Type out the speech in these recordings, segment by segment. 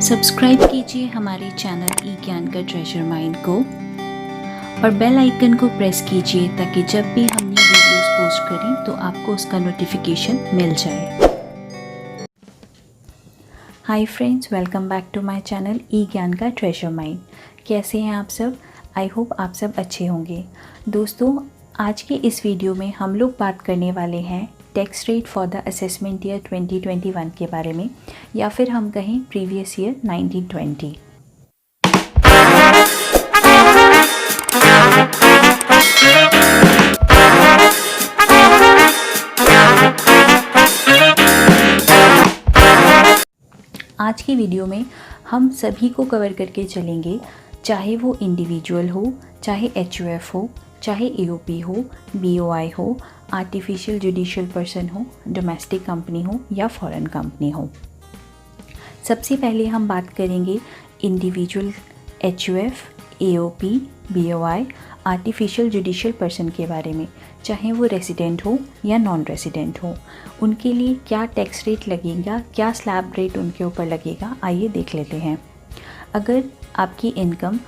Subscribe कीजिए हमारे channel e ज्ञान का ट्रेजर माइंड को और बेल आइकन को प्रेस कीजिए ताकि जब भी हम न्यू वीडियोस पोस्ट करें तो आपको उसका नोटिफिकेशन मिल जाए। Hi friends, welcome back to my channel e ज्ञान का ट्रेजर माइंड। कैसे हैं आप सब? आई होप आप सब अच्छे होंगे। दोस्तों, आज के इस वीडियो में हम लोग बात करने वाले हैं tax rate for the assessment year 2021 के बारे में, या फिर हम कहें प्रीवियस ईयर 1920। आज की वीडियो में हम सभी को कवर करके चलेंगे, चाहे वो इंडिविजुअल हो, चाहे एचयूएफ हो, चाहे एओपी हो, बीओआई हो, आर्टिफिशियल जुडिशियल पर्सन हो, डोमेस्टिक कंपनी हो या फॉरेन कंपनी हो। सबसे पहले हम बात करेंगे individual HUF, AOP, BOI, artificial judicial person के बारे में। चाहे वो रेसिडेंट हो या नॉन रेसिडेंट हो, उनके लिए क्या टैक्स रेट लगेगा, क्या स्लैब रेट उनके ऊपर लगेगा, आइए देख लेते हैं। अगर आपकी इनकम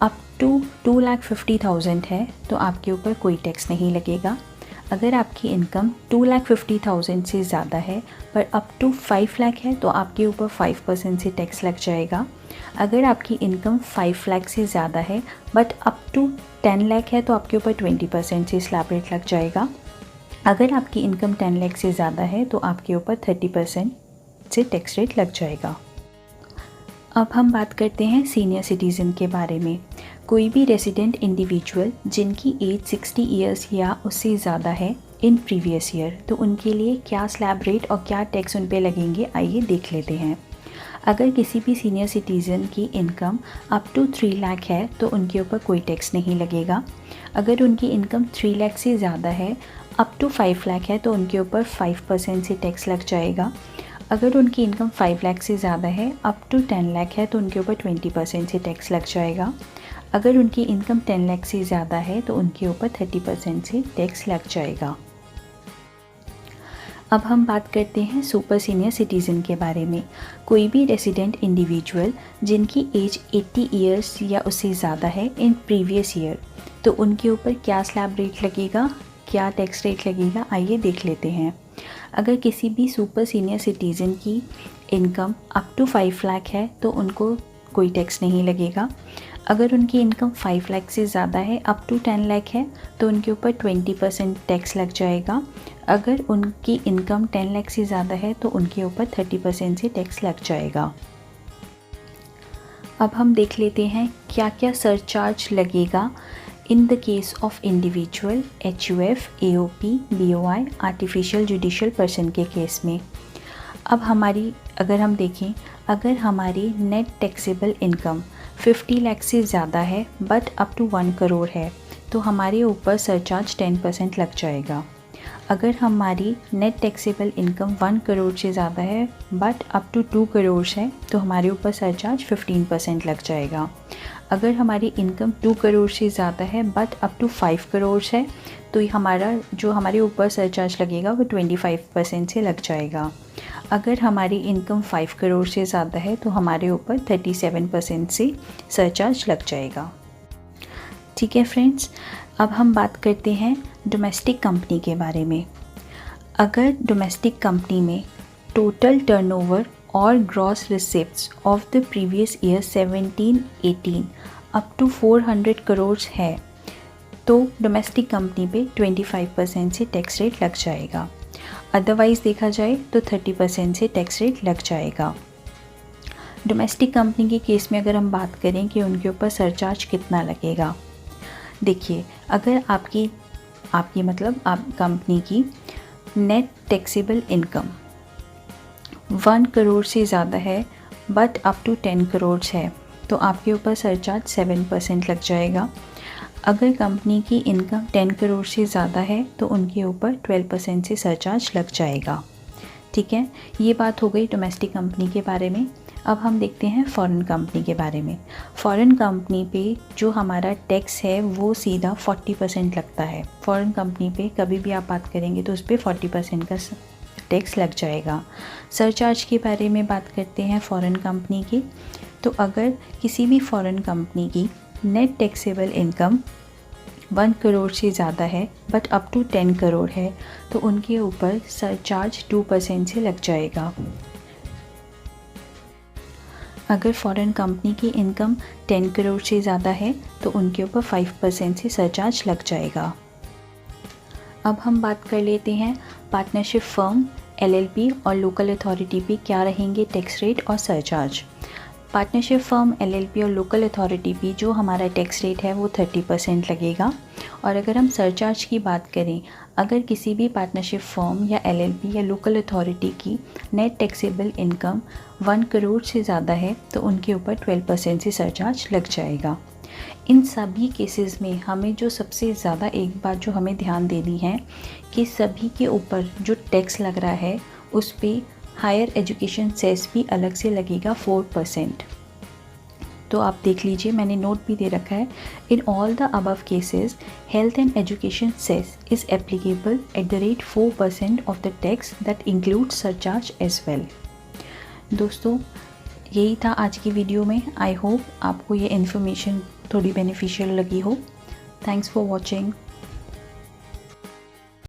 अप टू 2,50,000 है तो आपके ऊपर कोई टैक्स नहीं लगेगा। अगर आपकी इनकम 2,50,000 से ज़्यादा है पर अप टू 5 लाख है तो आपके ऊपर 5% से टैक्स लग जाएगा। अगर आपकी इनकम 5 लाख से ज़्यादा है बट अप टू 10 लाख है तो आपके ऊपर 20% से स्लैब रेट लग जाएगा। अगर आपकी इनकम 10 लाख से ज़्यादा है तो आपके ऊपर 30% से टैक्स रेट लग जाएगा। अब हम बात करते हैं सीनियर सिटीज़न के बारे में। कोई भी रेसिडेंट इंडिविजुअल जिनकी एज 60 ईयर्स या उससे ज़्यादा है इन प्रीवियस ईयर, तो उनके लिए क्या स्लैब रेट और क्या टैक्स उन पे लगेंगे, आइए देख लेते हैं। अगर किसी भी सीनियर सिटीज़न की इनकम अप टू 3 लाख है तो उनके ऊपर कोई टैक्स नहीं लगेगा। अगर उनकी इनकम 3 लाख से ज़्यादा है, अप टू 5 लाख है तो उनके ऊपर 5% से टैक्स लग जाएगा। अगर उनकी इनकम 5 लाख से ज़्यादा है, अप टू 10 लाख है तो उनके ऊपर 20% से टैक्स लग जाएगा। अगर उनकी इनकम 10 लाख से ज़्यादा है तो उनके ऊपर 30% से टैक्स लग जाएगा। अब हम बात करते हैं सुपर सीनियर सिटीज़न के बारे में। कोई भी रेसिडेंट इंडिविजुअल जिनकी एज 80 ईयर्स या उससे ज़्यादा है इन प्रीवियस ईयर, तो उनके ऊपर क्या स्लैब रेट लगेगा, क्या टैक्स रेट लगेगा, आइए देख लेते हैं। अगर किसी भी सुपर सीनियर सिटीज़न की इनकम अप टू 5 लाख है तो उनको कोई टैक्स नहीं लगेगा। अगर उनकी इनकम 5 लाख से ज़्यादा है, अप टू 10 लाख है, तो उनके ऊपर 20% टैक्स लग जाएगा। अगर उनकी इनकम 10 लाख से ज़्यादा है तो उनके ऊपर 30% से टैक्स लग जाएगा। अब हम देख लेते हैं क्या क्या सरचार्ज लगेगा in the case of individual, HUF, AOP, BOI, artificial judicial person के केस में। अब अगर हम देखें, अगर हमारी नेट टैक्सेबल इनकम 50 लाख से ज़्यादा है बट अप टू 1 करोड़ है तो हमारे ऊपर सरचार्ज 10% लग जाएगा। अगर हमारी नेट टैक्सेबल इनकम 1 करोड़ से ज़्यादा है बट अप टू 2 करोड़ है तो हमारे ऊपर सरचार्ज 15% लग जाएगा। अगर हमारी इनकम 2 करोड़ से ज़्यादा है बट अप टू 5 करोड़ है तो हमारे ऊपर सरचार्ज लगेगा वो 25% से लग जाएगा। अगर हमारी इनकम 5 करोड़ से ज़्यादा है तो हमारे ऊपर 37% से सरचार्ज लग जाएगा। ठीक है फ्रेंड्स, अब हम बात करते हैं डोमेस्टिक कंपनी के बारे में। अगर डोमेस्टिक कंपनी में टोटल टर्नओवर और gross receipts of the previous year 17-18 up to 400 crore है तो डोमेस्टिक कंपनी पे 25% से टैक्स रेट लग जाएगा। अदरवाइज़ देखा जाए तो 30% से टैक्स रेट लग जाएगा। डोमेस्टिक कंपनी के केस में अगर हम बात करें कि उनके ऊपर सरचार्ज कितना लगेगा, देखिए, अगर आपकी मतलब आप कंपनी की नेट टैक्सेबल इनकम 1 करोड़ से ज़्यादा है बट अप टू 10 करोड़ है तो आपके ऊपर सरचार्ज 7% लग जाएगा। अगर कंपनी की इनकम 10 करोड़ से ज़्यादा है तो उनके ऊपर 12% से सरचार्ज लग जाएगा। ठीक है, ये बात हो गई डोमेस्टिक कंपनी के बारे में। अब हम देखते हैं फॉरेन कंपनी के बारे में। फॉरेन कंपनी पे जो हमारा टैक्स है वो सीधा 40% लगता है। फॉरेन कंपनी पे कभी भी आप बात करेंगे तो उस पर 40% का टैक्स लग जाएगा। सरचार्ज के बारे में बात करते हैं फ़ॉरेन कंपनी की। तो अगर किसी भी फ़ॉरेन कंपनी की नेट टैक्सेबल इनकम 1 करोड़ से ज़्यादा है बट अप टू 10 करोड़ है तो उनके ऊपर सरचार्ज 2% से लग जाएगा। अगर फ़ॉरेन कंपनी की इनकम 10 करोड़ से ज़्यादा है तो उनके ऊपर 5% से सरचार्ज लग जाएगा। अब हम बात कर लेते हैं पार्टनरशिप फर्म, LLP और लोकल अथॉरिटी पे क्या रहेंगे टैक्स रेट और सरचार्ज। पार्टनरशिप फर्म, LLP और लोकल अथॉरिटी पे जो हमारा टैक्स रेट है वो 30% लगेगा। और अगर हम सरचार्ज की बात करें, अगर किसी भी पार्टनरशिप फर्म या LLP या लोकल अथॉरिटी की नेट टैक्सेबल इनकम 1 करोड़ से ज़्यादा है तो उनके ऊपर 12% से सरचार्ज लग जाएगा। इन सभी केसेस में हमें जो सबसे ज़्यादा एक बात जो हमें ध्यान देनी है कि सभी के ऊपर जो टैक्स लग रहा है उस पे हायर एजुकेशन सेस भी अलग से लगेगा 4%। तो आप देख लीजिए, मैंने नोट भी दे रखा है। In all the above cases health and education cess is applicable at the rate 4% of the tax that includes surcharge as well. दोस्तों, यही था आज की वीडियो में। आई होप आपको ये इन्फॉर्मेशन थोड़ी बेनिफिशियल लगी हो। Thanks for watching.